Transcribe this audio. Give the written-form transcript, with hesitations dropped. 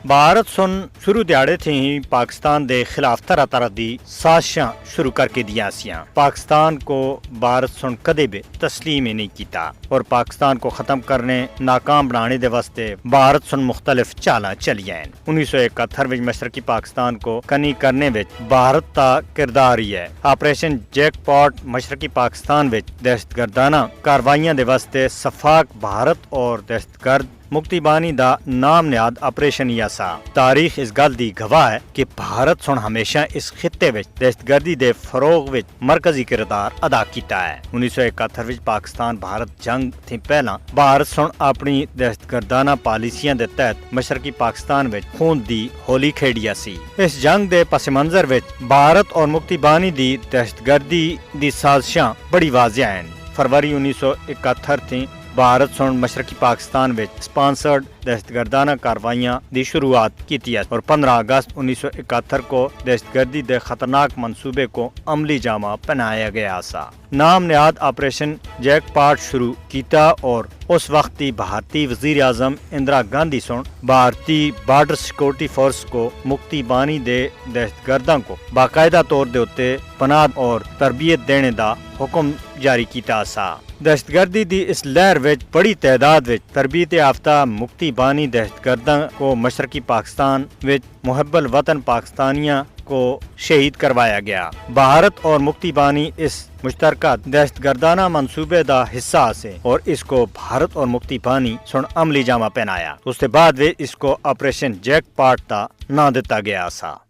ਭਾਰਤ ਸੁਣ ਸ਼ੁਰੂ ਦਿਹਾੜੇ ਥੇ ਹੀ पाकिस्तान ਦੇ ਖਿਲਾਫ ਤਰ੍ਹਾਂ ਤਰ੍ਹਾਂ ਦੀ ਸਾਜ਼ਿਸ਼ਾਂ ਸ਼ੁਰੂ ਕਰਕੇ ਦੀਆਂ ਸੀਆਂ। पाकिस्तान को भारत सुन कदे भी तस्लीम ही नहीं किया और पाकिस्तान को ख़त्म करने नाकाम बनाने दे वास्ते भारत सुन मुख्तलिफ चालां चलियां। 1971 विच मशरकी पाकिस्तान को कनी करने विच भारत दा किरदार ही है। ऑपरेशन जैकपॉट मशरकी पाकिस्तान विच दहशतगर्दाना कार्रवाइयां दे वास्ते सफाक भारत और दहशतगर्द मुक्ति बानी दा नाम नियाद ऑपरेशन यासा। तारीख इस गल दी गवाह है कि भारत सुन हमेशा इस खित्ते विच दहशतगर्दी दे फरोग विच मरकजी किरदार अदा कीता है। 1971 विच पाकिस्तान भारत जंग थी पहला भारत सुन अपनी दहशतगर्दाना पॉलिसियां दे तहत मशरकी पाकिस्तान विच खून दी होली खेड़िया सी। इस जंग दे पस मंजर विच भारत और मुक्ति बानी दी दहशतगर्दी दी साजिशां बड़ी वाज़िह हैं। फरवरी 1971 थी भारत सुन मशरकी पाकिस्तान विच स्पॉन्सर्ड दहशतगर्दाना कार्रवाइयां दी शुरुआत की थी और 15 अगस्त 1971 को दहशतगर्दी दे खतरनाक मंसूबे को अमली जामा पहनाया गया सा। नाम नियाद ऑपरेशन जैकपॉट शुरू किया और उस वक्त ही भारतीय वजीर आजम इंदिरा गांधी सुन भारतीय बॉर्डर सिक्योरिटी फोर्स को मुक्ति बानी दे दहशतगर्दां को बाकायदा तौर दे उत्ते पनाह और तरबियत देने दा हुक्म जारी किया सा। दहशतगर्दी दी इस लहर विच बड़ी तादाद विच तरबियत याफ्ता मुक्ति बानी दहशतगर्दां को मशरकी पाकिस्तान विच मुहब्बल वतन पाकिस्तानियां को शहीद करवाया गया। भारत और मुक्ति बानी इस मुश्तरका दहशतगर्दाना मंसूबे दा हिस्सा से और इसको भारत और मुक्ति बानी सुन अमली जामा पहनाया। उसके बाद वे इसको ऑपरेशन जैकपॉट दा नाम दिता गया सा।